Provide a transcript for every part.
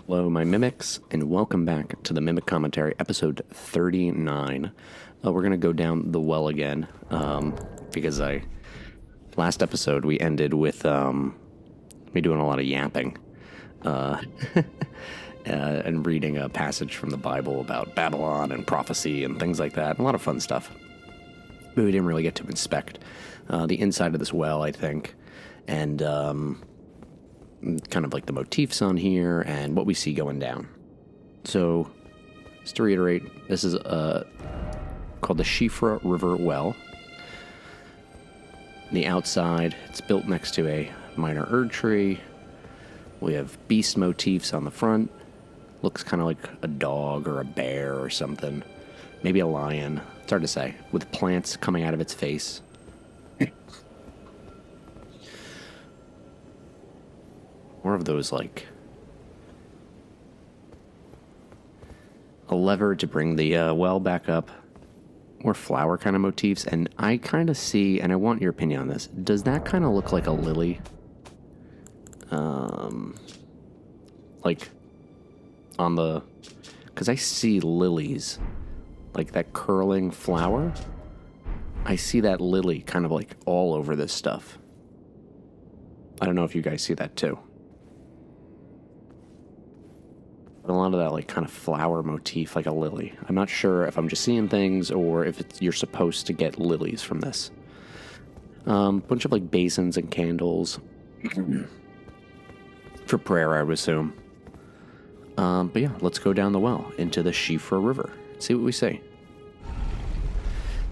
Hello, my mimics, and welcome back to the Mimic Commentary, episode 39. We're going to go down the well again, because last episode we ended with me doing a lot of yapping and reading a passage from the Bible about Babylon and prophecy and things like that. A lot of fun stuff. But we didn't really get to inspect the inside of this well, I think, and kind of like the motifs on here and what we see going down. So, just to reiterate, this is called the Siofra River Well. The outside, it's built next to a minor Erd tree. We have beast motifs on the front. Looks kind of like a dog or a bear or something. Maybe a lion. It's hard to say. With plants coming out of its face. More of those, like, a lever to bring the well back up. More flower kind of motifs. And I kind of see, and I want your opinion on this, does that kind of look like a lily? Like, on the, because I see lilies, like that curling flower. I see that lily kind of like all over this stuff. I don't know if you guys see that too. A lot of that like kind of flower motif, like a lily. I'm not sure if I'm just seeing things or if you're supposed to get lilies from this. Bunch of like basins and candles for prayer, I would assume. But yeah, let's go down the well into the Siofra River. See what we see.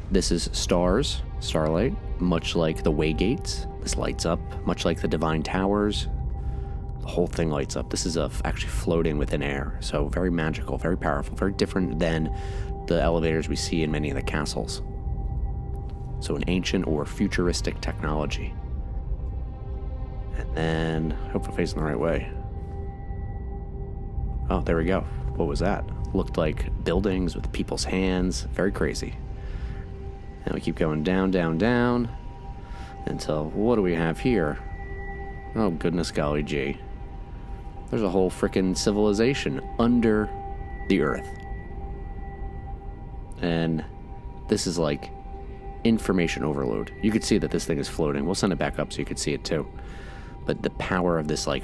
This is stars, starlight, much like the way-gates. This lights up, much like the divine towers. The whole thing lights up. This is actually floating within air, so very magical, very powerful, very different than the elevators we see in many of the castles. So an ancient or futuristic technology. And then, hope we're facing the right way. Oh, there we go. What was that? Looked like buildings with people's hands. Very crazy. And we keep going down, down, down, until, what do we have here? Oh, goodness golly gee. There's a whole frickin' civilization under the earth. And this is like information overload. You could see that this thing is floating. We'll send it back up so you could see it too. But the power of this like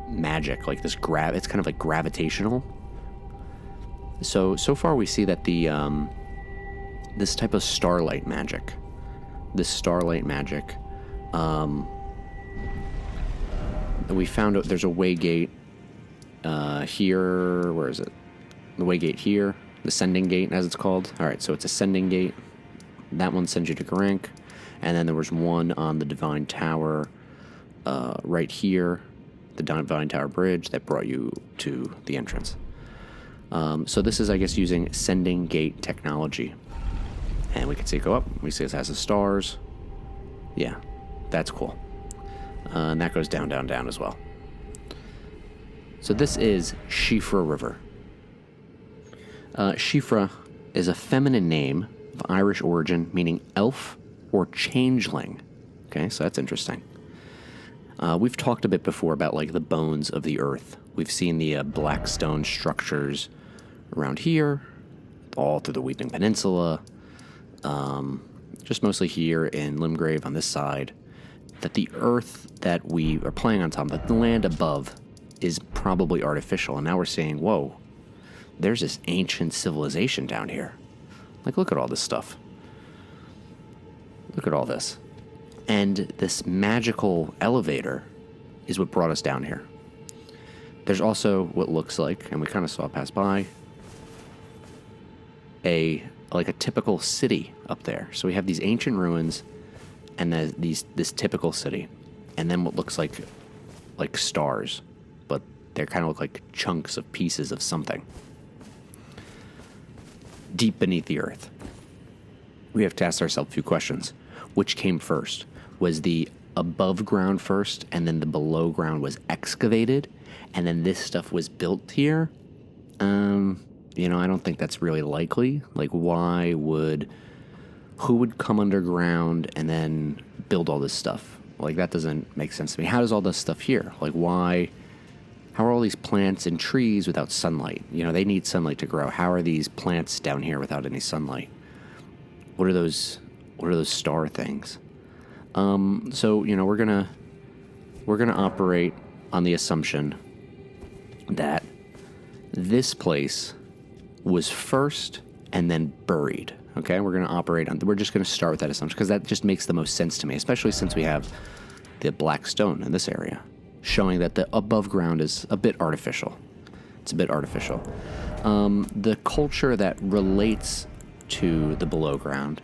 magic, like this it's kind of like gravitational. So far we see that the this type of starlight magic, we found out there's a way gate here. Where is it? The way gate here, the sending gate as it's called. All right, so it's a sending gate. That one sends you to Garank, and then there was one on the Divine Tower right here, the Divine Tower Bridge that brought you to the entrance. So this is, I guess, using sending gate technology. And we can see it go up. We see it has the stars. Yeah, that's cool. And that goes down, down, down as well. So this is Siofra River. Siofra is a feminine name of Irish origin, meaning elf or changeling. Okay, so that's interesting. We've talked a bit before about like the bones of the earth. We've seen the black stone structures around here, all through the Weeping Peninsula, just mostly here in Limgrave on this side, that the earth that we are playing on top of, that the land above, is probably artificial. And now we're saying, whoa, there's this ancient civilization down here. Like, look at all this stuff. Look at all this. And this magical elevator is what brought us down here. There's also what looks like, and we kind of saw it pass by, a typical city up there. So we have these ancient ruins and this typical city, and then what looks like stars, but they kind of look like chunks of pieces of something deep beneath the earth. We have to ask ourselves a few questions. Which came first? Was the above ground first, and then the below ground was excavated, and then this stuff was built here? I don't think that's really likely. Like, who would come underground and then build all this stuff? Like, that doesn't make sense to me. How does all this stuff here? Like, why how are all these plants and trees without sunlight? You know, they need sunlight to grow. How are these plants down here without any sunlight? What are those star things? So, you know, we're gonna operate on the assumption that this place was first and then buried. Okay, we're just gonna start with that assumption because that just makes the most sense to me, especially since we have the black stone in this area, showing that the above ground is a bit artificial. It's a bit artificial. The culture that relates to the below ground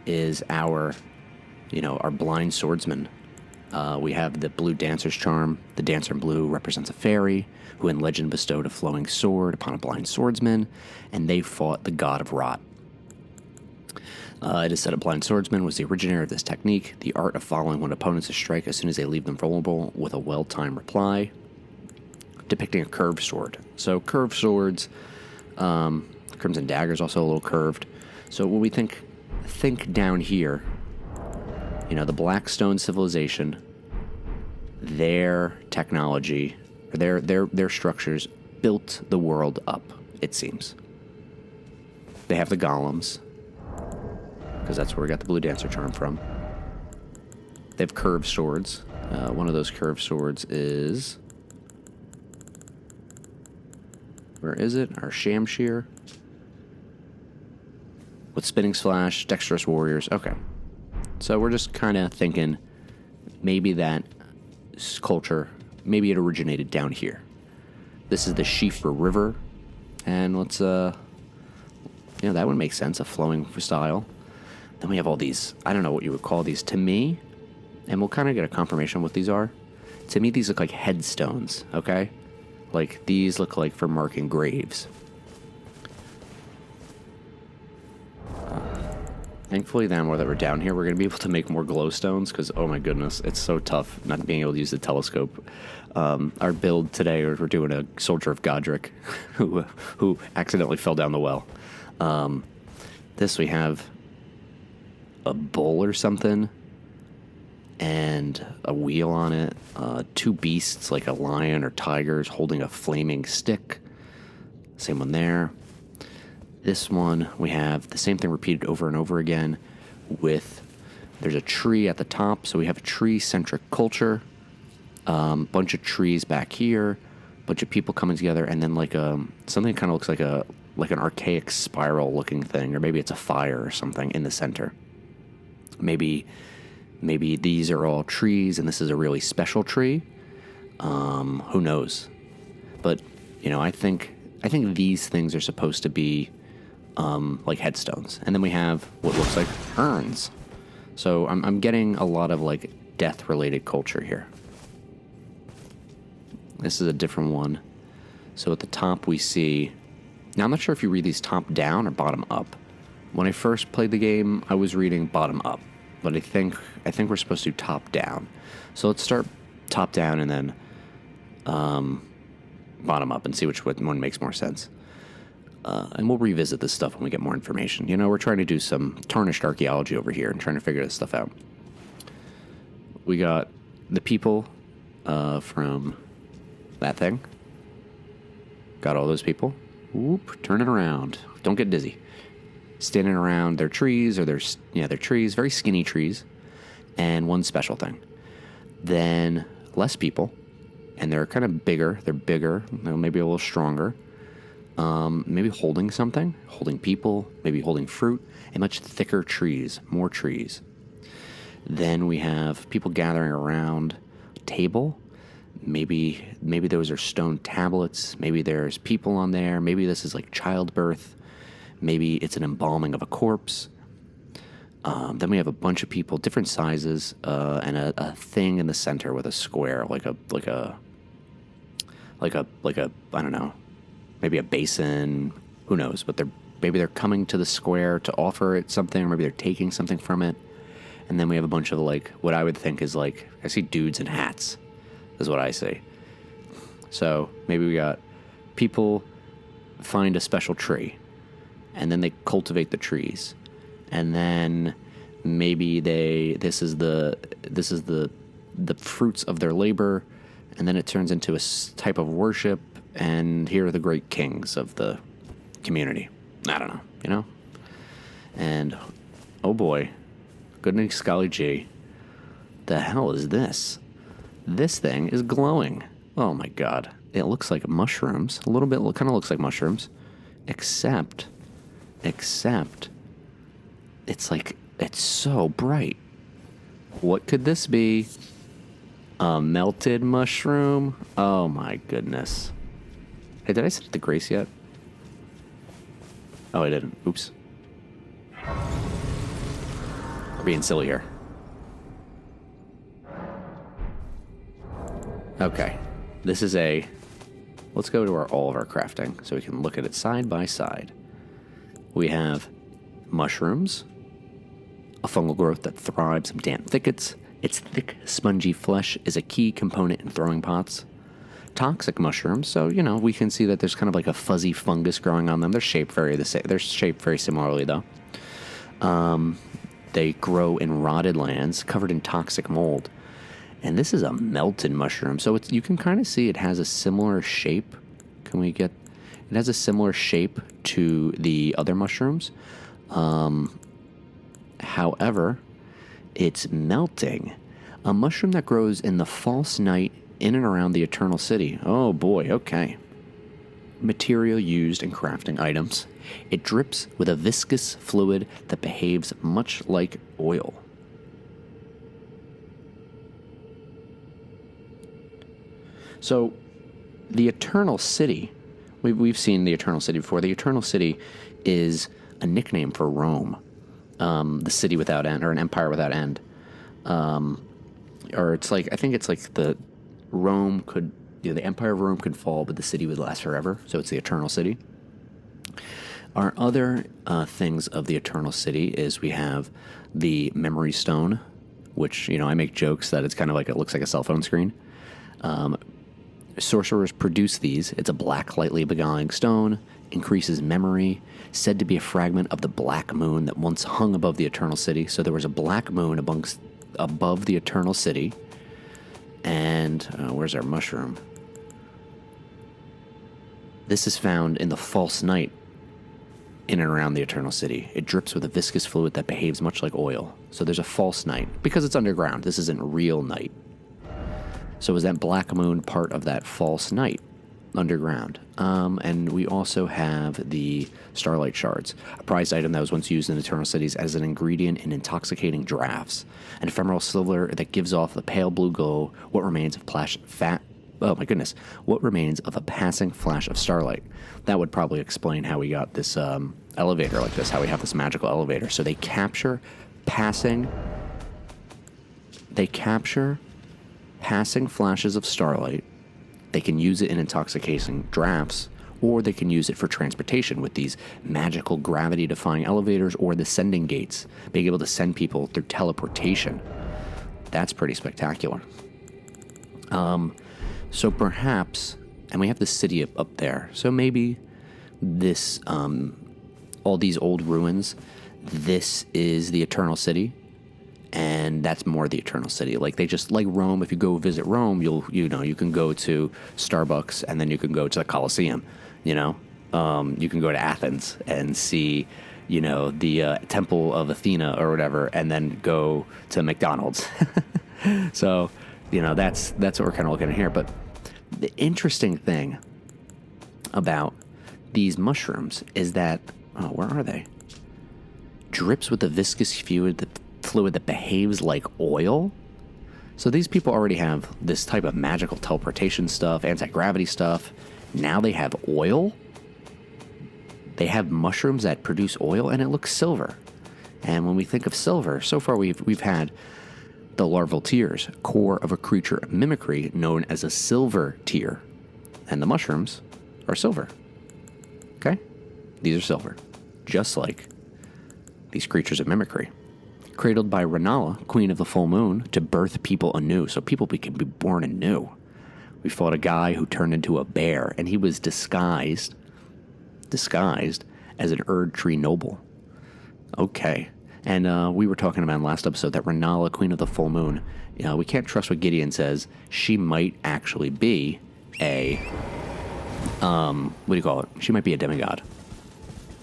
is our blind swordsman. We have the blue dancer's charm. The dancer in blue represents a fairy who in legend bestowed a flowing sword upon a blind swordsman, and they fought the god of rot. It is said a blind swordsman was the originator of this technique, the art of following one opponent's strike as soon as they leave them vulnerable with a well-timed reply, depicting a curved sword. So curved swords, Crimson Dagger's also a little curved. So when we think down here, you know, the Blackstone civilization, their technology, or their structures built the world up, it seems. They have the golems, because that's where we got the blue dancer charm from. They have curved swords. One of those curved swords is... Where is it? Our Shamshir. With spinning slash, dexterous warriors. Okay. So we're just kind of thinking maybe that culture, maybe it originated down here. This is the Siofra River. And let's, that would make sense, a flowing style. Then we have all these, I don't know what you would call these. To me, and we'll kind of get a confirmation what these are. To me, these look like headstones, okay? Like, these look like for marking graves. Thankfully, then, while we're down here, we're going to be able to make more glowstones, because, oh my goodness, it's so tough not being able to use the telescope. Our build today, we're doing a Soldier of Godric, who accidentally fell down the well. This, we have a bull or something, and a wheel on it, two beasts like a lion or tigers holding a flaming stick. Same one there. This one, we have the same thing repeated over and over again there's a tree at the top, so we have a tree-centric culture, bunch of trees back here, bunch of people coming together, and then like something that kind of looks like an archaic spiral-looking thing, or maybe it's a fire or something in the center. Maybe these are all trees, and this is a really special tree. Who knows? But I think these things are supposed to be like headstones, and then we have what looks like urns. So I'm getting a lot of like death-related culture here. This is a different one. So at the top we see. Now I'm not sure if you read these top down or bottom up. When I first played the game, I was reading bottom up, but I think we're supposed to do top down. So let's start top down and then bottom up and see which one makes more sense. And we'll revisit this stuff when we get more information. We're trying to do some tarnished archaeology over here and trying to figure this stuff out. We got the people from that thing. Got all those people. Whoop, turn it around. Don't get dizzy. Standing around their trees, or their trees, very skinny trees, and one special thing. Then less people, and they're kind of bigger. They're bigger, maybe a little stronger. Maybe holding something, holding people, maybe holding fruit, and much thicker trees, more trees. Then we have people gathering around a table. Maybe those are stone tablets. Maybe there's people on there. Maybe this is like childbirth. Maybe it's an embalming of a corpse. Then we have a bunch of people, different sizes, and a thing in the center with a square, like a I don't know, maybe a basin. Who knows? But maybe they're coming to the square to offer it something, or maybe they're taking something from it. And then we have a bunch of like what I would think is like, I see dudes in hats. Is what I see. So maybe we got people find a special tree, and then they cultivate the trees, and then maybe this is the fruits of their labor, and then it turns into a type of worship, and here are the great kings of the community. I don't know, you know? And, oh boy, goodness golly gee, the hell is this? This thing is glowing. Oh my god. It looks like mushrooms. A little bit, kind of looks like mushrooms. Except, it's like, it's so bright. What could this be? A melted mushroom? Oh my goodness. Hey, did I set it to Grace yet? Oh, I didn't. Oops. We're being silly here. Okay. This is a... Let's go to all of our crafting so we can look at it side by side. We have mushrooms, a fungal growth that thrives in damp thickets. Its thick, spongy flesh is a key component in throwing pots. Toxic mushrooms, so, you know, we can see that there's kind of like a fuzzy fungus growing on them. They're shaped very similarly, though. They grow in rotted lands, covered in toxic mold. And this is a melted mushroom, so you can kind of see it has a similar shape. It has a similar shape to the other mushrooms. However, it's melting. A mushroom that grows in the false night in and around the Eternal City. Oh boy, okay. Material used in crafting items. It drips with a viscous fluid that behaves much like oil. So, the Eternal City, we've seen the Eternal City before. The Eternal City is a nickname for Rome, the city without end, or an empire without end. Or it's like, I think it's like the Empire of Rome could fall, but the city would last forever. So it's the Eternal City. Our other things of the Eternal City is we have the Memory Stone, which, you know, I make jokes that it's kind of like, it looks like a cell phone screen. Sorcerers produce these. It's a black, lightly beguiling stone, increases memory, said to be a fragment of the black moon that once hung above the Eternal City. So there was a black moon above the Eternal City. And where's our mushroom? This is found in the false night in and around the Eternal City. It drips with a viscous fluid that behaves much like oil. So there's a false night. Because it's underground, this isn't real night. So is that black moon part of that false night underground? And we also have the starlight shards, a prized item that was once used in Eternal Cities as an ingredient in intoxicating draughts. An ephemeral silver that gives off the pale blue glow, what remains of a passing flash of starlight. That would probably explain how we got this elevator like this, how we have this magical elevator. So they capture passing flashes of starlight. They can use it in intoxicating drafts, or they can use it for transportation with these magical gravity-defying elevators or the sending gates, being able to send people through teleportation. That's pretty spectacular. So perhaps, and we have the city up there, so maybe this, all these old ruins, this is the Eternal City. And that's more the Eternal City. Like like Rome, if you go visit Rome, you can go to Starbucks and then you can go to the Colosseum, you know. You can go to Athens and see, you know, the Temple of Athena or whatever, and then go to McDonald's. So, you know, that's what we're kind of looking at here. But the interesting thing about these mushrooms is that, where are they? Drips with a viscous fluid that behaves like oil. So these people already have this type of magical teleportation stuff, anti-gravity stuff. Now they have oil. They have mushrooms that produce oil, and it looks silver. And when we think of silver, so far we've had the larval tears, core of a creature of mimicry known as a silver tear. And the mushrooms are silver. Okay? These are silver. Just like these creatures of mimicry. Cradled by Renala, queen of the full moon, to birth people anew, so people can be born anew. We fought a guy who turned into a bear, and he was disguised as an Erd Tree noble. Okay. And we were talking about in last episode that Renala, Queen of the Full Moon, we can't trust what Gideon says. She might actually be a, what do you call it? She might be a demigod.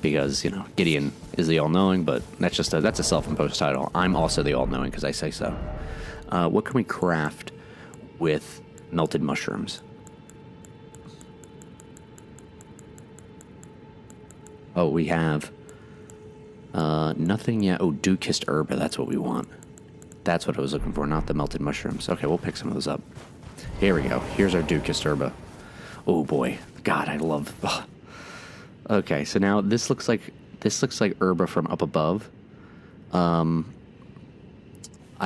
Because, Gideon is the all-knowing, but that's a self-imposed title. I'm also the all-knowing because I say so. What can we craft with melted mushrooms? Oh, we have nothing yet. Oh, dew-kissed herba. That's what we want. That's what I was looking for, not the melted mushrooms. Okay, we'll pick some of those up. Here we go. Here's our dew-kissed herba. Oh boy, God, I love. Ugh. Okay, so now this looks like herba from up above. I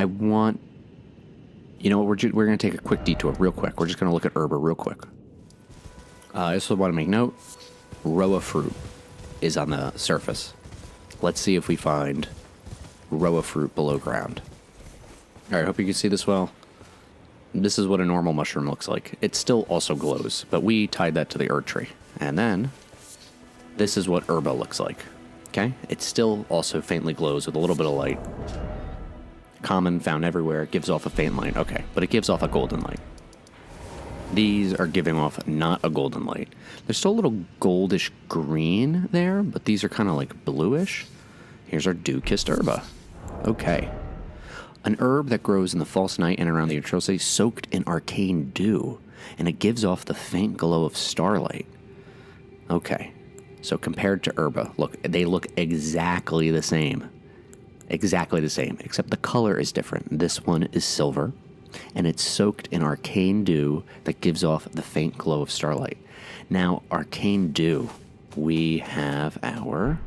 want. You know what? We're going to take a quick detour, real quick. We're just going to look at herba real quick. I also want to make note. Roa fruit is on the surface. Let's see if we find Roa fruit below ground. All right, hope you can see this well. This is what a normal mushroom looks like. It still also glows, but we tied that to the Erd tree. And then, this is what herba looks like. Okay? It still also faintly glows with a little bit of light. Common, found everywhere. It gives off a faint light. Okay, but it gives off a golden light. These are giving off not a golden light. There's still a little goldish green there, but these are kind of like bluish. Here's our dew-kissed herba. Okay. An herb that grows in the false night and around the atrocity, soaked in arcane dew, and it gives off the faint glow of starlight. Okay. So compared to herba, look, they look exactly the same. Exactly the same, except the color is different. This one is silver, and it's soaked in arcane dew that gives off the faint glow of starlight. Now, arcane dew, we have our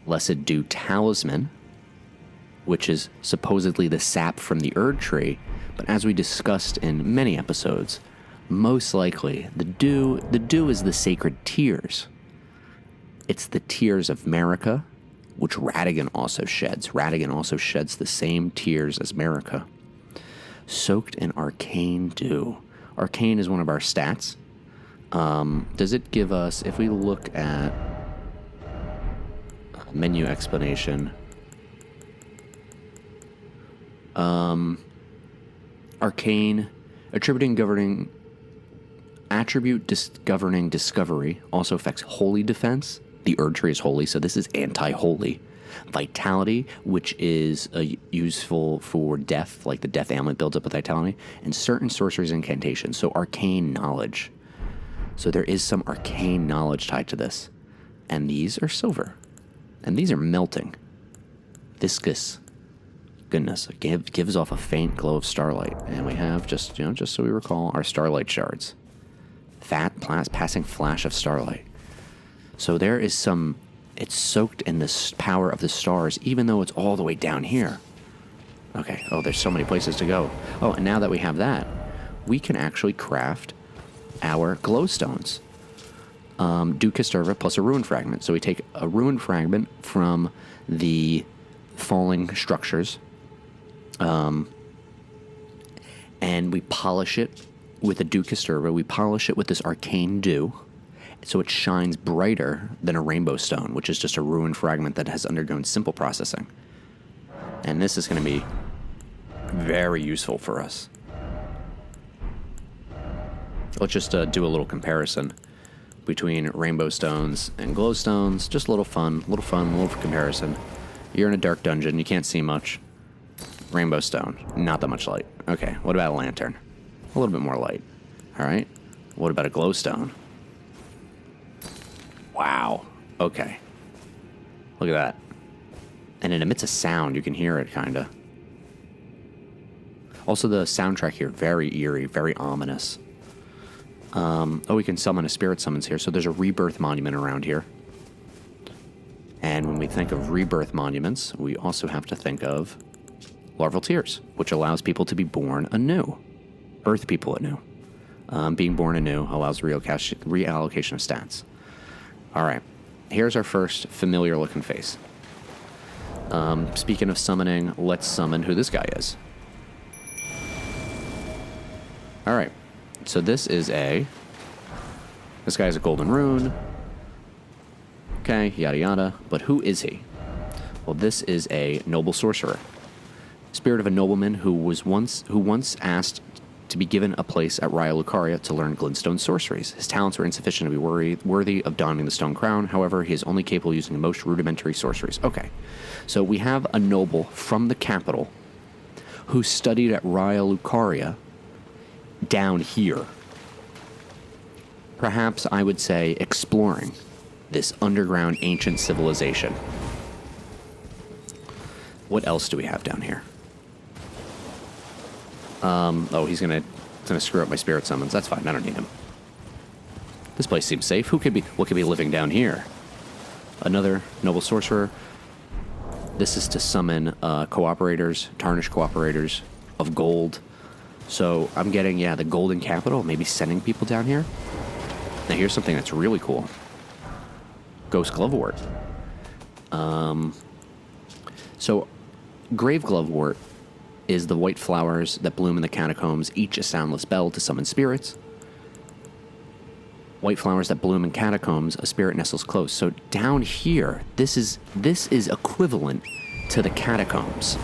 Blessed Dew Talisman, which is supposedly the sap from the Erd tree, but as we discussed in many episodes, most likely the dew is the sacred tears. It's the tears of Marika, which Radigan also sheds. Radigan also sheds the same tears as Marika. Soaked in arcane dew. Arcane is one of our stats. Does it give us, if we look at menu explanation, arcane, attribute governing discovery also affects holy defense. The Erd tree is holy, so this is anti-holy. Vitality, which is useful for death, like the death amulet builds up with vitality, and certain sorceries and incantations. So arcane knowledge. So there is some arcane knowledge tied to this. And these are silver. And these are melting. Viscous. Goodness, it gives off a faint glow of starlight. And we have, just so we recall, our starlight shards. Fat, passing flash of starlight. So there is some, it's soaked in the power of the stars, even though it's all the way down here. Okay, oh, there's so many places to go. Oh, and now that we have that, we can actually craft our glowstones. Dew-kissed herba plus a ruin fragment. So we take a ruin fragment from the falling structures, and we polish it with a dew-kissed herba. We polish it with this arcane dew, so it shines brighter than a rainbow stone, which is just a ruin fragment that has undergone simple processing. And this is going to be very useful for us. Let's just do a little comparison between rainbow stones and glowstones. Just a little comparison. You're in a dark dungeon, you can't see much. Rainbow stone, not that much light. Okay, what about a lantern? A little bit more light. All right. What about a glowstone? Wow. Okay. Look at that. And it emits a sound. You can hear it, kind of. Also, the soundtrack here, very eerie, very ominous. We can summon a spirit summons here. So there's a rebirth monument around here. And when we think of rebirth monuments, we also have to think of larval tears, which allows people to be born anew. Birth people anew. Being born anew allows reallocation of stats. All right, here's our first familiar-looking face. Speaking of summoning, let's summon who this guy is. All right, so this guy is a golden rune. Okay, yada yada. But who is he? Well, this is a noble sorcerer. Spirit of a nobleman who once asked to be given a place at Raya Lucaria to learn glintstone sorceries. His talents were insufficient to be worthy of donning the stone crown. However, he is only capable of using the most rudimentary sorceries. Okay, so we have a noble from the capital who studied at Raya Lucaria down here. Perhaps I would say exploring this underground ancient civilization. What else do we have down here? Oh, he's gonna screw up my spirit summons. That's fine. I don't need him. This place seems safe. What could be living down here? Another noble sorcerer. This is to summon cooperators, tarnished cooperators of gold. So I'm getting, the golden capital, maybe sending people down here. Now here's something that's really cool. Ghost Glovewort. So Grave Glovewort is the white flowers that bloom in the catacombs, each a soundless bell to summon spirits. White flowers that bloom in catacombs, a spirit nestles close. So down here, this is equivalent to the catacombs.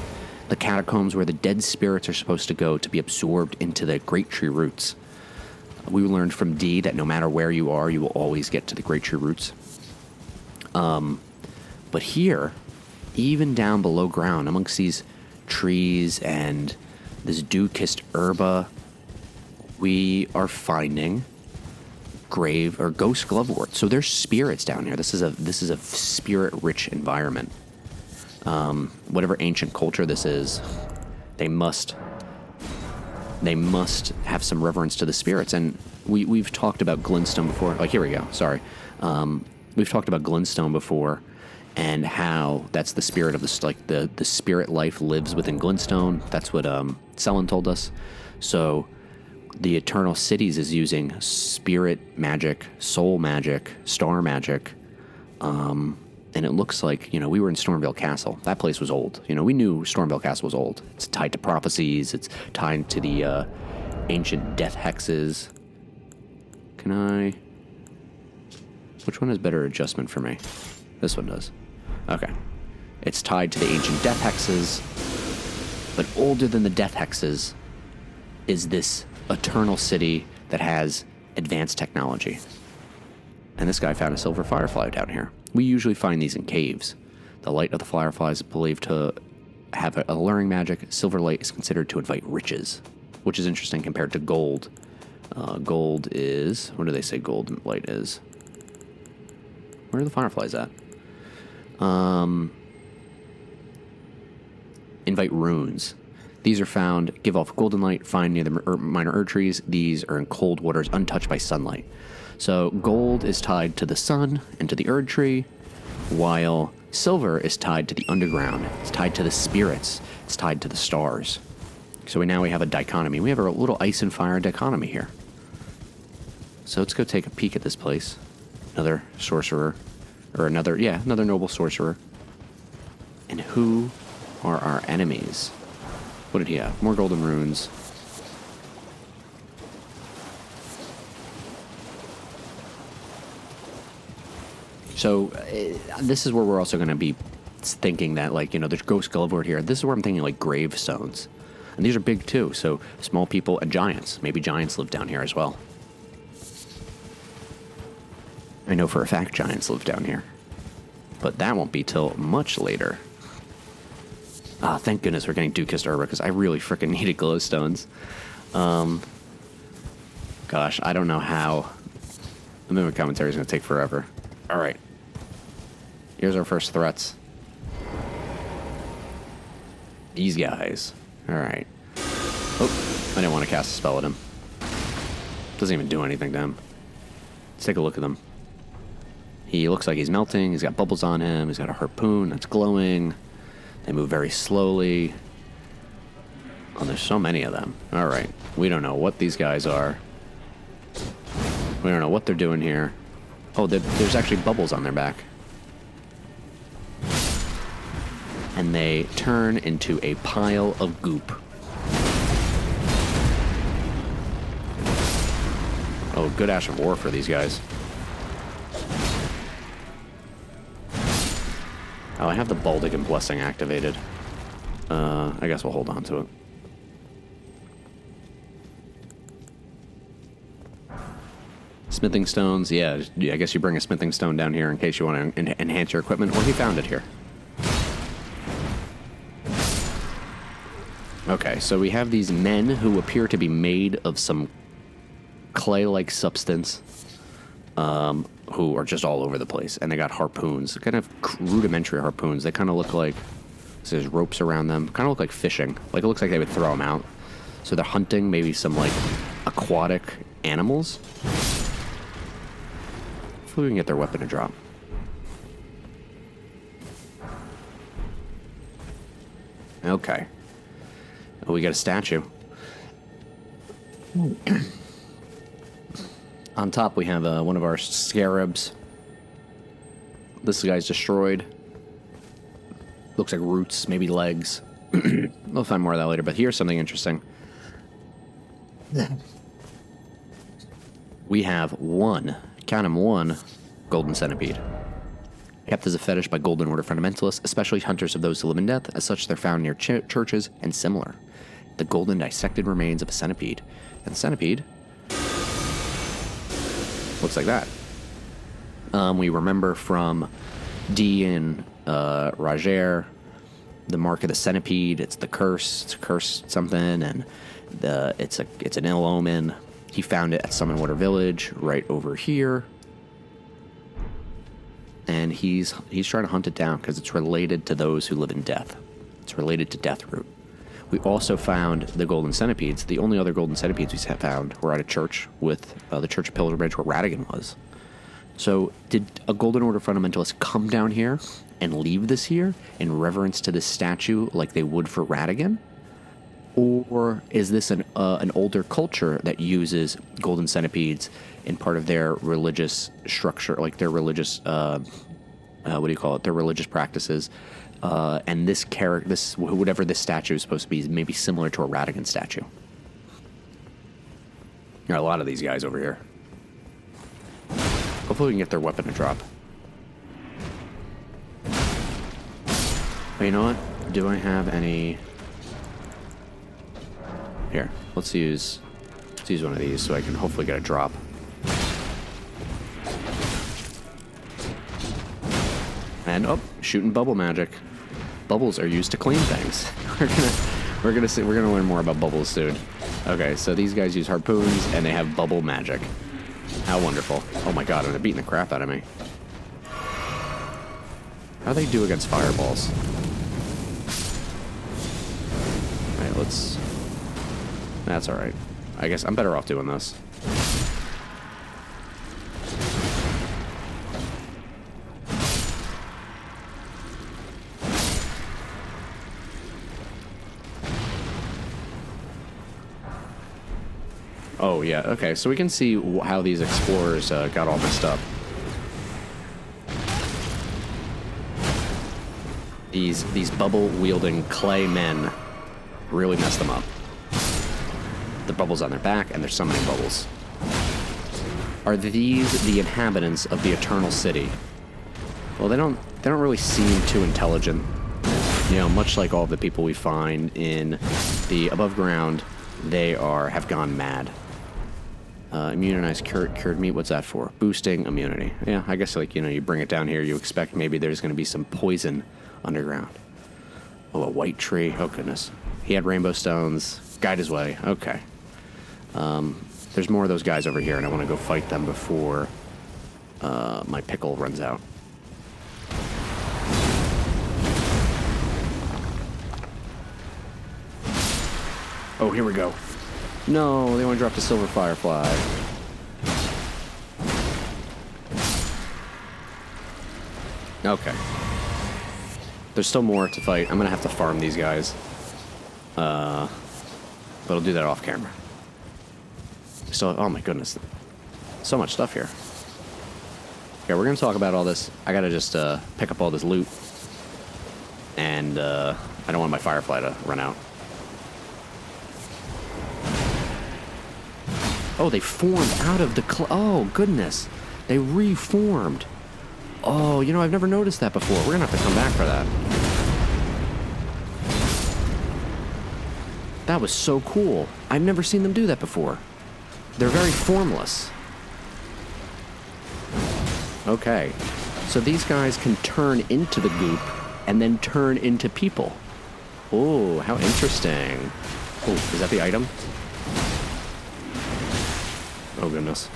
The catacombs where the dead spirits are supposed to go to be absorbed into the great tree roots. We learned from D that no matter where you are, you will always get to the great tree roots. But here, even down below ground, amongst these trees and this dew-kissed herba, we are finding grave or ghost glovewort. So there's spirits down here. This is a spirit-rich environment. Whatever ancient culture this is, they must have some reverence to the spirits. And we've talked about glintstone before. Like, here we go. Sorry. We've talked about glintstone before, and how that's the spirit of the spirit life lives within glintstone. That's what Selen told us. So the Eternal Cities is using spirit magic, soul magic, star magic, and it looks like, we were in Stormvale Castle. That place was old. We knew Stormvale Castle was old. It's tied to prophecies. It's tied to the ancient death hexes. Which one has better adjustment for me? This one does. Okay. It's tied to the ancient death hexes, but older than the death hexes is this eternal city that has advanced technology. And this guy found a silver firefly down here. We usually find these in caves. The light of the firefly is believed to have a alluring magic. Silver light is considered to invite riches, which is interesting compared to gold. Gold is... What do they say gold light is? Where are the fireflies at? Invite runes. These are found, give off golden light, find near the minor Erd trees. These are in cold waters, untouched by sunlight. So gold is tied to the sun and to the Erd tree, while silver is tied to the underground. It's tied to the spirits. It's tied to the stars. So now we have a dichotomy. We have a little ice and fire dichotomy here. So let's go take a peek at this place. Another sorcerer. Or another noble sorcerer. And who are our enemies? What did he have? More golden runes. So this is where we're also going to be thinking that, there's ghost glovewort here. This is where I'm thinking, gravestones. And these are big, too. So small people and giants. Maybe giants live down here as well. I know for a fact giants live down here. But that won't be till much later. Ah, thank goodness we're getting dew-kissed herba, because I really freaking needed glowstones. Gosh, I don't know how. The movie commentary is going to take forever. All right. Here's our first threats. These guys. All right. Oh, I didn't want to cast a spell at him. Doesn't even do anything to him. Let's take a look at them. He looks like he's melting. He's got bubbles on him. He's got a harpoon that's glowing. They move very slowly. Oh, there's so many of them. All right. We don't know what these guys are. We don't know what they're doing here. Oh, there's actually bubbles on their back. And they turn into a pile of goop. Oh, good Ash of War for these guys. Oh, I have the Baldigan Blessing activated. I guess we'll hold on to it. Smithing stones, yeah, I guess you bring a smithing stone down here in case you want to enhance your equipment, or he found it here. Okay, so we have these men who appear to be made of some clay-like substance, who are just all over the place, and they got harpoons, kind of rudimentary harpoons. They kind of look like, so there's ropes around them, kind of look like fishing. Like, it looks like they would throw them out. So they're hunting maybe some, like, aquatic animals. Hopefully we can get their weapon to drop. Okay. Oh, we got a statue. On top we have one of our scarabs. This guy's destroyed. Looks like roots, maybe legs. We'll find more of that later, but here's something interesting. We have one, count 'em, one golden centipede. Kept as a fetish by Golden Order fundamentalists, especially hunters of those who live in death. As such, they're found near churches and similar. The golden dissected remains of a centipede. And the centipede looks like that. We remember from D and Roger, the mark of the centipede. It's the curse. It's a curse something, and it's an ill omen. He found it at Summonwater Village, right over here. And he's trying to hunt it down because it's related to those who live in death. It's related to Deathroot. We also found the golden centipedes. The only other golden centipedes we found were at a church with the Church of Pilgrimage where Radigan was. So did a Golden Order fundamentalist come down here and leave this here in reverence to this statue like they would for Radigan? Or is this an older culture that uses golden centipedes in part of their religious structure, like their religious, what do you call it? Their religious practices. And this whatever this statue is supposed to be, is maybe similar to a Radigan statue. There are a lot of these guys over here. Hopefully we can get their weapon to drop. But you know what? Do I have any... Here, let's use one of these so I can hopefully get a drop. And shooting bubble magic. Bubbles are used to clean things. We're gonna learn more about bubbles soon. Okay, so these guys use harpoons and they have bubble magic. How wonderful! Oh my god, and they're beating the crap out of me. How do they do against fireballs? All right, let's. That's all right. I guess I'm better off doing this. Oh, yeah, okay, so we can see how these explorers got all messed up. These bubble-wielding Claymen really messed them up. The bubbles on their back, and they're summoning bubbles. Are these the inhabitants of the Eternal City? Well, they don't really seem too intelligent. You know, much like all the people we find in the above ground, they have gone mad. Immunized cured meat, what's that for? Boosting immunity. Yeah, I guess, like, you know, you bring it down here, you expect maybe there's going to be some poison underground. Oh, a white tree. Oh, goodness. He had rainbow stones. Guide his way. Okay. There's more of those guys over here, and I want to go fight them before my pickle runs out. Oh, here we go. No, they want to drop the silver firefly. Okay. There's still more to fight. I'm going to have to farm these guys. But I'll do that off camera. So, oh my goodness. So much stuff here. Okay, we're going to talk about all this. I got to just pick up all this loot. And I don't want my firefly to run out. Oh, they formed out of the... oh, goodness. They reformed. Oh, you know, I've never noticed that before. We're gonna have to come back for that. That was so cool. I've never seen them do that before. They're very formless. Okay. So these guys can turn into the goop and then turn into people. Oh, how interesting. Oh, is that the item? Oh, goodness.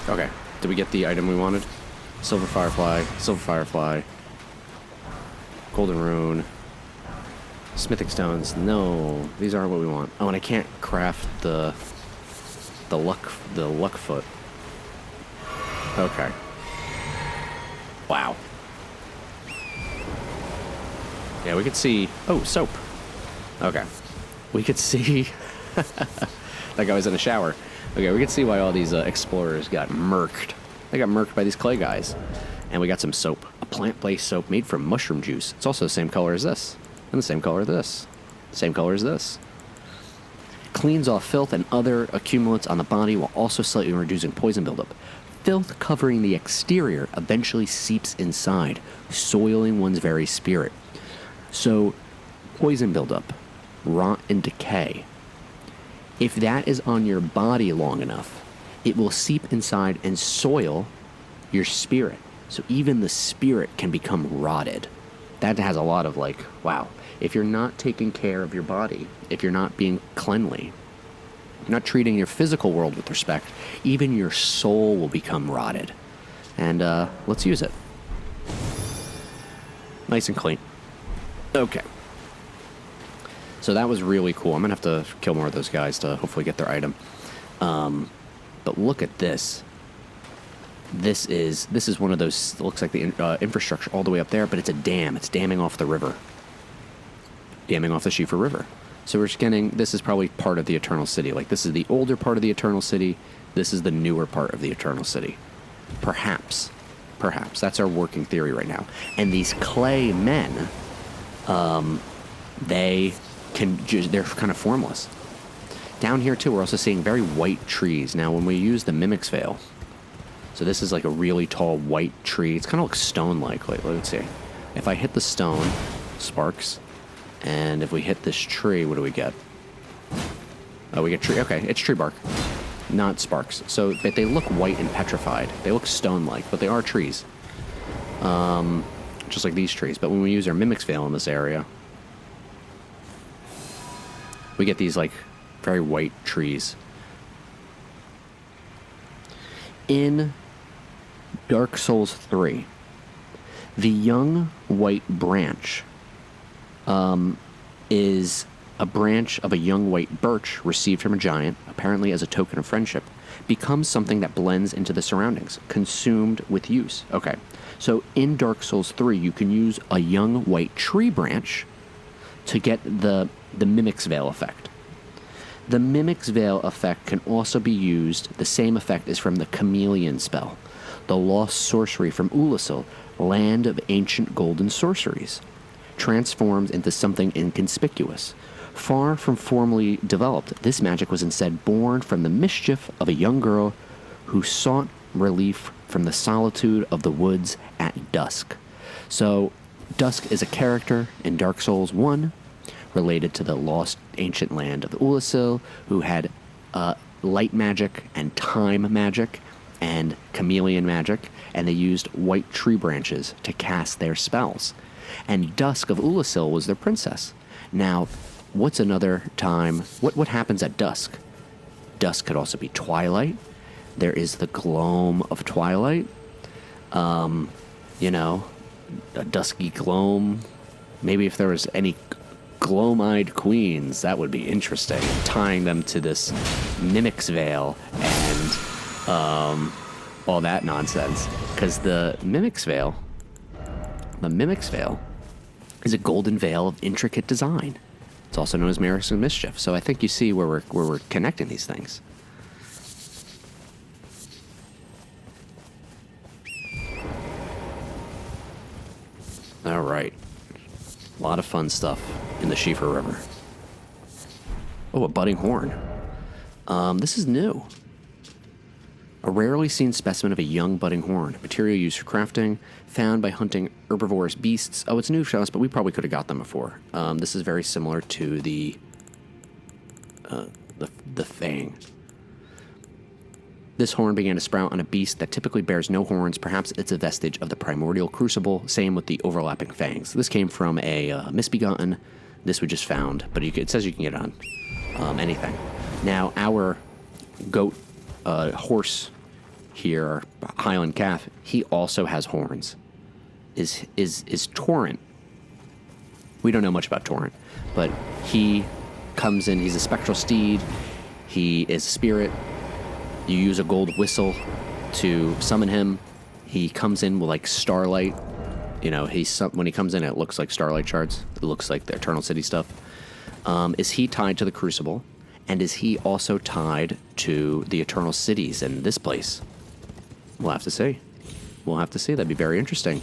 Okay. Did we get the item we wanted? Silver Firefly, Golden Rune, Smithing Stones. No, these aren't what we want. Oh, and I can't craft the luck foot. Okay. Wow. Yeah, we could see... Oh, soap. Okay. We could see... That guy was in a shower. Okay, we could see why all these explorers got murked. They got murked by these clay guys. And we got some soap. A plant-based soap made from mushroom juice. It's also the same color as this. And the same color as this. Same color as this. Cleans off filth and other accumulants on the body while also slightly reducing poison buildup. Filth covering the exterior eventually seeps inside, soiling one's very spirit. So, poison buildup, rot and decay. If that is on your body long enough, it will seep inside and soil your spirit. So even the spirit can become rotted. That has a lot of like, wow. If you're not taking care of your body, if you're not being cleanly, not treating your physical world with respect, even your soul will become rotted. And let's use it. Nice and clean. Okay. So that was really cool. I'm going to have to kill more of those guys to hopefully get their item. But look at this. This is one of those, looks like the infrastructure all the way up there, but it's a dam. It's damming off the river. Damming off the Siofra River. So we're just getting, this is probably part of the Eternal City. Like, this is the older part of the Eternal City. This is the newer part of the Eternal City. Perhaps. That's our working theory right now. And these Claymen, they're kind of formless. Down here, too, we're also seeing very white trees. Now, when we use the Mimic's Veil, so this is like a really tall white tree. It's kind of like stone-like. Let's see. If I hit the stone, sparks. And if we hit this tree, what do we get? Oh, we get tree. Okay, it's tree bark, not sparks. So but they look white and petrified. They look stone-like, but they are trees. Just like these trees. But when we use our Mimic's Veil in this area, we get these like very white trees. In Dark Souls 3, the young white branch is a branch of a young white birch received from a giant, apparently as a token of friendship, becomes something that blends into the surroundings, consumed with use. Okay, so in Dark Souls 3, you can use a young white tree branch to get the Mimic's Veil effect. The Mimic's Veil effect can also be used, the same effect is from the Chameleon spell, the lost sorcery from Ulasil, land of ancient golden sorceries, transforms into something inconspicuous. Far from formally developed, this magic was instead born from the mischief of a young girl who sought relief from the solitude of the woods at dusk. So, Dusk is a character in Dark Souls 1, related to the lost ancient land of the Ulasil, who had light magic and time magic and chameleon magic, and they used white tree branches to cast their spells. And Dusk of Ulasil was their princess. Now, what's another time? What happens at dusk? Dusk could also be twilight. There is the gloam of twilight. A dusky gloam. Maybe if there was any gloam-eyed queens, that would be interesting. Tying them to this Mimic's Veil and all that nonsense. Because the Mimic's Veil is a golden veil of intricate design. It's also known as Mirrors of Mischief. So I think you see where we're connecting these things. All right. A lot of fun stuff in the Siofra River. Oh, a budding horn. This is new. A rarely seen specimen of a young budding horn. Material used for crafting, found by hunting herbivorous beasts. Oh, it's new to us, but we probably could have got them before. This is very similar to the fang. This horn began to sprout on a beast that typically bears no horns. Perhaps it's a vestige of the primordial crucible. Same with the overlapping fangs. This came from a misbegotten. This we just found, but it says you can get it on anything. Now, our goat horse here, Highland Calf, he also has horns. Is Torrent. We don't know much about Torrent, but he comes in, he's a spectral steed, he is a spirit. You use a gold whistle to summon him. He comes in with like starlight. You know, when he comes in, it looks like starlight shards. It looks like the Eternal City stuff. Is he tied to the Crucible? And is he also tied to the Eternal Cities in this place? We'll have to see. We'll have to see. That'd be very interesting.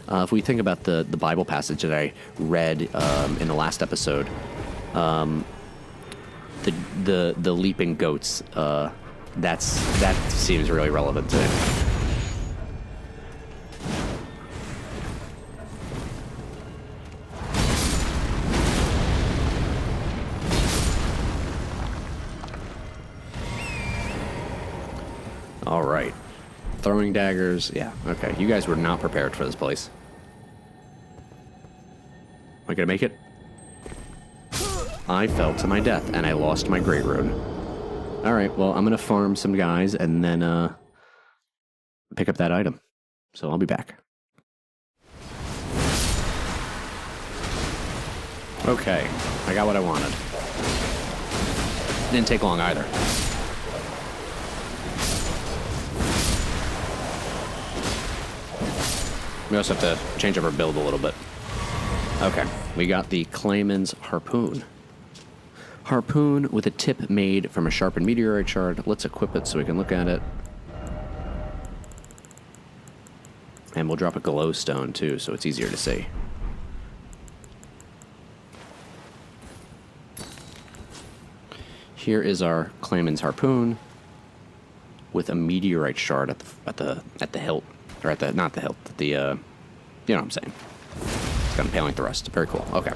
If we think about the Bible passage that I read in the last episode, the leaping goats, that seems really relevant to it. All right. Throwing daggers. Yeah, okay. You guys were not prepared for this place. Am I going to make it? I fell to my death, and I lost my Great Rune. All right, well, I'm going to farm some guys and then pick up that item. So I'll be back. Okay, I got what I wanted. Didn't take long either. We also have to change up our build a little bit. Okay, we got the Claymen's Harpoon. Harpoon with a tip made from a sharpened meteorite shard. Let's equip it so we can look at it. And we'll drop a glowstone too, so it's easier to see. Here is our Claymen's Harpoon with a meteorite shard at the hilt, or at the not the hilt, the you know what I'm saying. It's got impaling thrust. Very cool. Okay.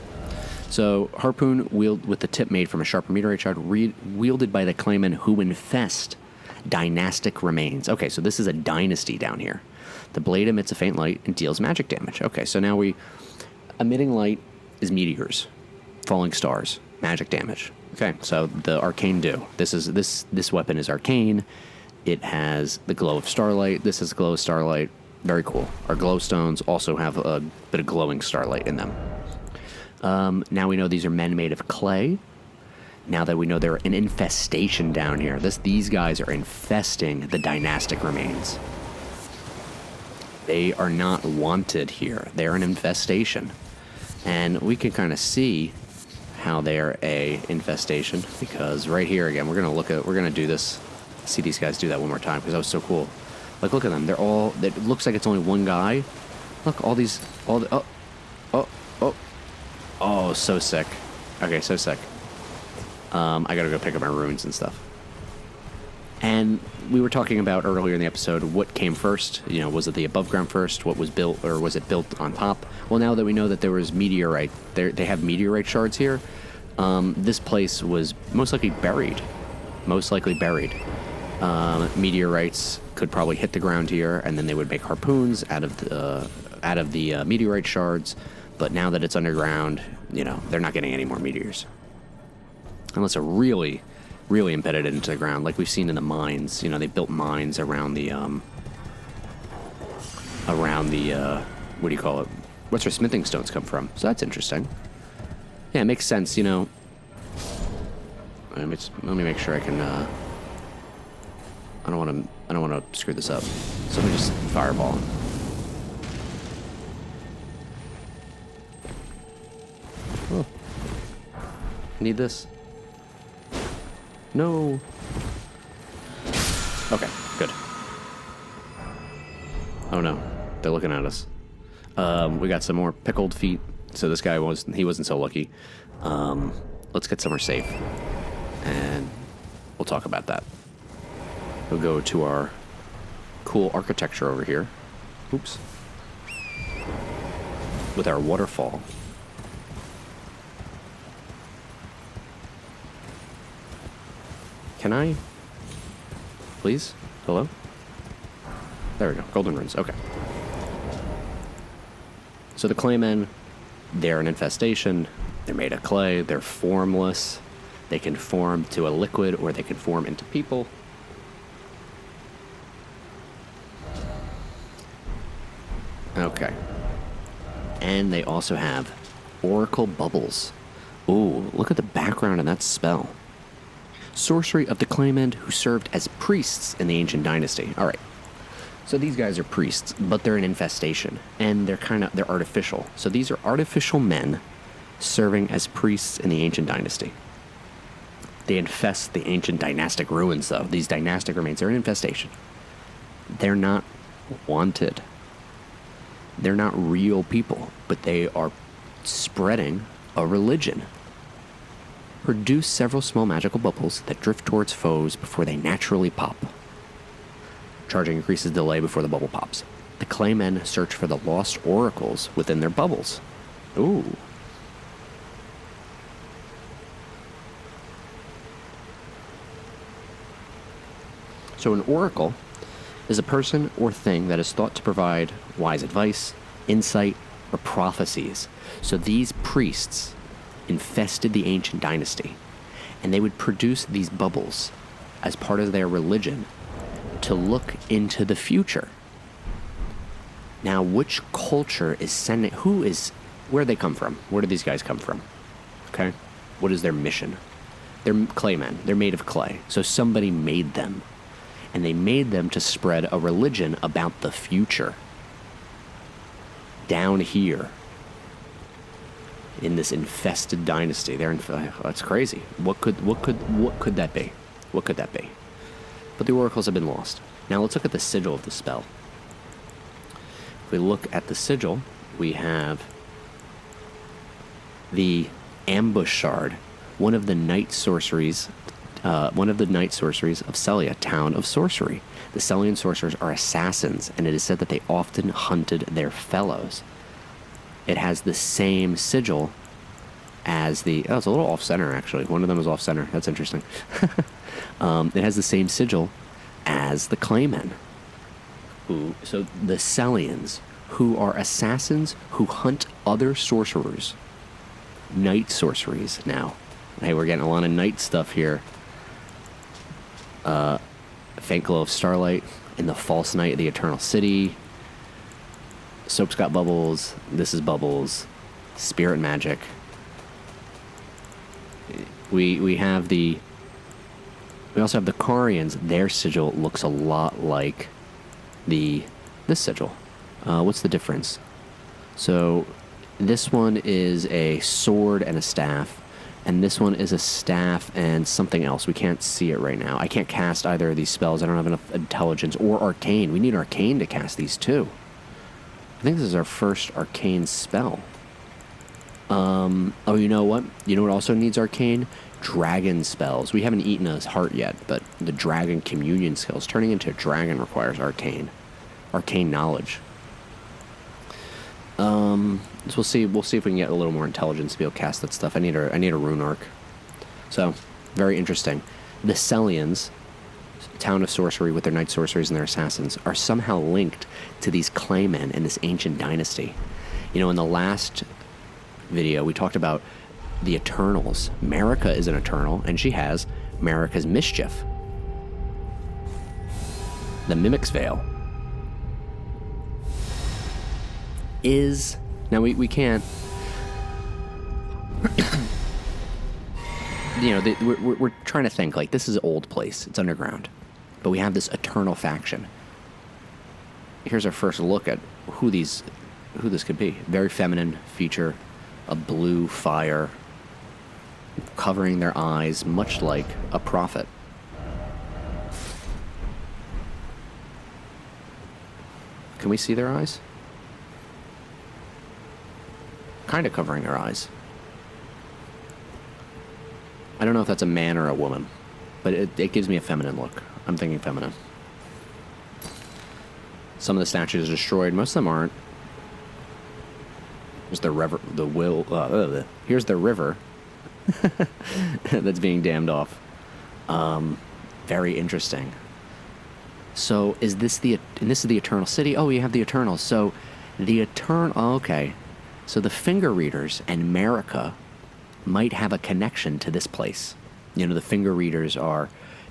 So, harpoon wielded with the tip made from a sharpened meteorite shard, wielded by the Claymen who infest dynastic remains. Okay, so this is a dynasty down here. The blade emits a faint light and deals magic damage. Okay, so now emitting light is meteors, falling stars, magic damage. Okay, so the arcane do. This weapon is arcane. It has the glow of starlight. This is glow of starlight. Very cool. Our glowstones also have a bit of glowing starlight in them. Now we know these are men made of clay. Now that we know they're an infestation down here. These guys are infesting the dynastic remains. They are not wanted here. They're an infestation. And we can kind of see how they're a infestation, because right here again, we're going to do this. See these guys do that one more time, because that was so cool. Like, look at them. It looks like it's only one guy. Look, oh, so sick. Okay, so sick. I gotta go pick up my runes and stuff. And we were talking about earlier in the episode, what came first? You know, was it the above ground first? What was built, or was it built on top? Well, now that we know that there was meteorite, they have meteorite shards here. This place was most likely buried. Meteorites could probably hit the ground here, and then they would make harpoons out of the meteorite shards. But now that it's underground, you know, they're not getting any more meteors. Unless they're really, really embedded into the ground, like we've seen in the mines. You know, they built mines around the what do you call it? What's where smithing stones come from? So that's interesting. Yeah, it makes sense, you know. Let me make sure I can, I don't want to screw this up. So let me just fireball him. Oh. Need this? No. Okay, good. Oh no, they're looking at us. We got some more pickled feet. So this guy wasn't so lucky. Let's get somewhere safe, and we'll talk about that. We'll go to our cool architecture over here. Oops. With our waterfall. Can I? Please? Hello? There we go. Golden runes. Okay. So the Claymen, they're an infestation. They're made of clay. They're formless. They can form to a liquid or they can form into people. Okay. And they also have oracle bubbles. Ooh, look at the background on that spell. Sorcery of the Claymen who served as priests in the ancient dynasty. All right. So these guys are priests, but they're an infestation, and they're artificial. So these are artificial men serving as priests in the ancient dynasty. They infest the ancient dynastic ruins, though. These dynastic remains are an infestation. They're not wanted. They're not real people, but they are spreading a religion. Produce several small magical bubbles that drift towards foes before they naturally pop. Charging increases delay before the bubble pops. The Claymen search for the lost oracles within their bubbles. Ooh. So an oracle is a person or thing that is thought to provide wise advice, insight, or prophecies. So these priests infested the ancient dynasty, and they would produce these bubbles as part of their religion to look into the future. Now, which culture is sending, where they come from? Where do these guys come from? Okay? What is their mission? They're Claymen. They're made of clay. So somebody made them. And they made them to spread a religion about the future. Down here. In this infested dynasty. That's crazy. What could that be? What could that be? But the oracles have been lost. Now let's look at the sigil of the spell. If we look at the sigil, we have the ambush shard, one of the night sorceries of Celia, town of sorcery. The Celian sorcerers are assassins, and it is said that they often hunted their fellows. It has the same sigil as it's a little off-center, actually. One of them is off-center. That's interesting. It has the same sigil as the Claymen. So the Celians, who are assassins who hunt other sorcerers. Night sorceries now. Hey, we're getting a lot of night stuff here. Faint glow of starlight in the false night of the eternal city. Soap's got bubbles. This is bubbles. Spirit magic. We also have the Carians. Their sigil looks a lot like this sigil. What's the difference? So this one is a sword and a staff, and this one is a staff and something else. We can't see it right now. I can't cast either of these spells. I don't have enough intelligence or arcane. We need arcane to cast these too. I think this is our first arcane spell. Oh, you know what? You know what also needs arcane? Dragon spells. We haven't eaten a heart yet, but the dragon communion skills. Turning into a dragon requires arcane. Arcane knowledge. So we'll see if we can get a little more intelligence to be able to cast that stuff. I need a rune arc. So, very interesting. The Celians, town of sorcery with their night sorcerers and their assassins, are somehow linked to these Claymen in this ancient dynasty. You know, in the last video, we talked about the Eternals. Marika is an Eternal, and she has Marika's mischief. The Mimic's Veil is... Now, we can't... we're trying to think, like, this is an old place. It's underground. But we have this Eternal faction. Here's our first look at who this could be. Very feminine feature. A blue fire covering their eyes, much like a prophet. Can we see their eyes? kind of covering their eyes. I don't know if that's a man or a woman, but it gives me a feminine look. I'm thinking feminine. Some of the statues are destroyed. Most of them aren't. Here's the river. Here's the river that's being dammed off. Very interesting. So is this and this is the Eternal City? Oh, you have the Eternals. So okay. So the finger readers and America might have a connection to this place. You know, the finger readers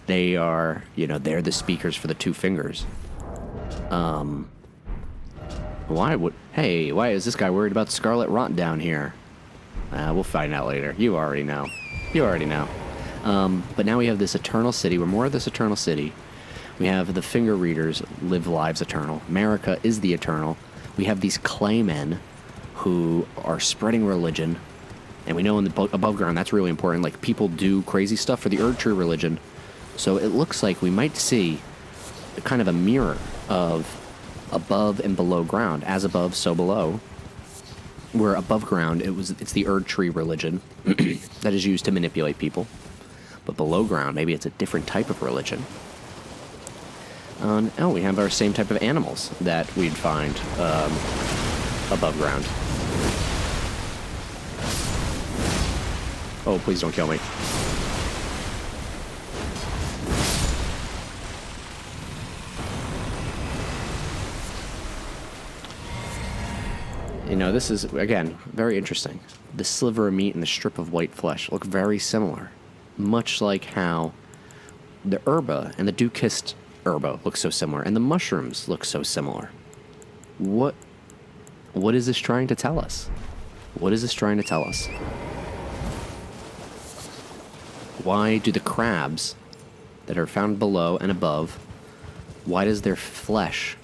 they're the speakers for the two fingers. Why is this guy worried about Scarlet Rot down here? We'll find out later. You already know. But now we have this Eternal City. We're more of this Eternal City. We have the finger readers live lives eternal. America is the eternal. We have these Claymen who are spreading religion. And we know in the above ground that's really important. Like, people do crazy stuff for the Erd Tree religion. So it looks like we might see kind of a mirror of above and below ground. As above, so below. Where above ground, it's the Erd Tree religion that is used to manipulate people. But below ground, maybe it's a different type of religion. We have our same type of animals that we'd find above ground. Oh, please don't kill me. You know, this is, again, very interesting. The sliver of meat and the strip of white flesh look very similar. Much like how the herba and the dew-kissed herba look so similar, and the mushrooms look so similar. What is this trying to tell us? What is this trying to tell us? Why do the crabs that are found below and above, why does their flesh,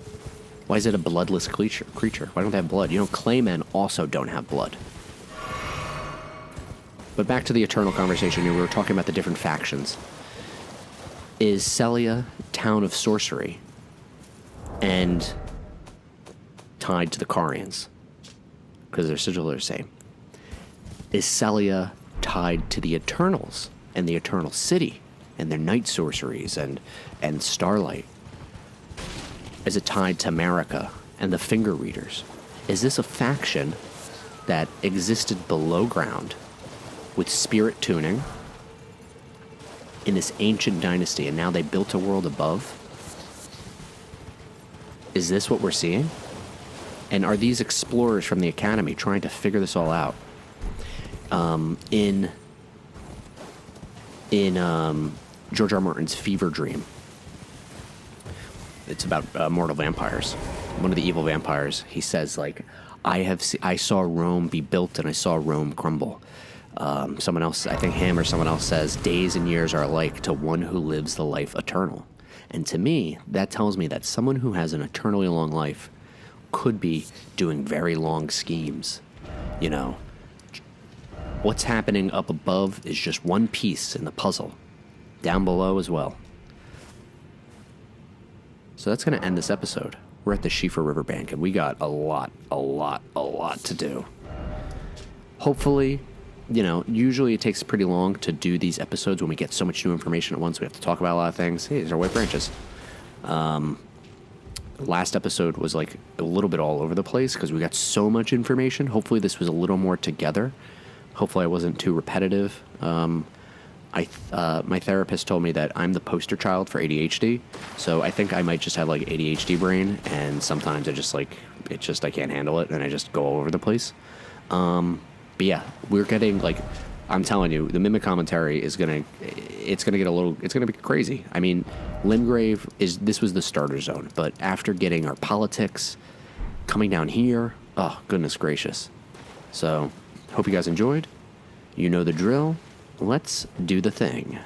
why is it a bloodless creature? Why don't they have blood? You know, Claymen also don't have blood. But back to the eternal conversation, we were talking about the different factions. Is Celia town of sorcery and tied to the Carians? Because their sigils are the same. Is Celia tied to the Eternals and the Eternal City and their night sorceries and Starlight? Is it tied to America and the Finger Readers? Is this a faction that existed below ground with spirit tuning in this ancient dynasty, and now they built a world above? Is this what we're seeing? And are these explorers from the Academy trying to figure this all out? In George R. R. Martin's Fever Dream, it's about mortal vampires. One of the evil vampires, he says, like, I saw Rome be built and I saw Rome crumble. Someone else, I think him or someone else, says, days and years are alike to one who lives the life eternal. And to me, that tells me that someone who has an eternally long life could be doing very long schemes. You know, what's happening up above is just one piece in the puzzle. Down below as well. So that's going to end this episode. We're at the Siofra Riverbank, and we got a lot to do. Hopefully, you know, usually it takes pretty long to do these episodes when we get so much new information at once. We have to talk about a lot of things. Hey, these are white branches. Last episode was like a little bit all over the place because we got so much information. Hopefully this was a little more together. Hopefully I wasn't too repetitive. My therapist told me that I'm the poster child for ADHD, so I think I might just have like ADHD brain, and sometimes I can't handle it, and I just go all over the place. But yeah, we're getting, like, I'm telling you, the Mimic commentary is gonna be crazy. I mean, Limgrave this was the starter zone, but after getting our politics coming down here, oh goodness gracious. So, hope you guys enjoyed. You know the drill. Let's do the thing.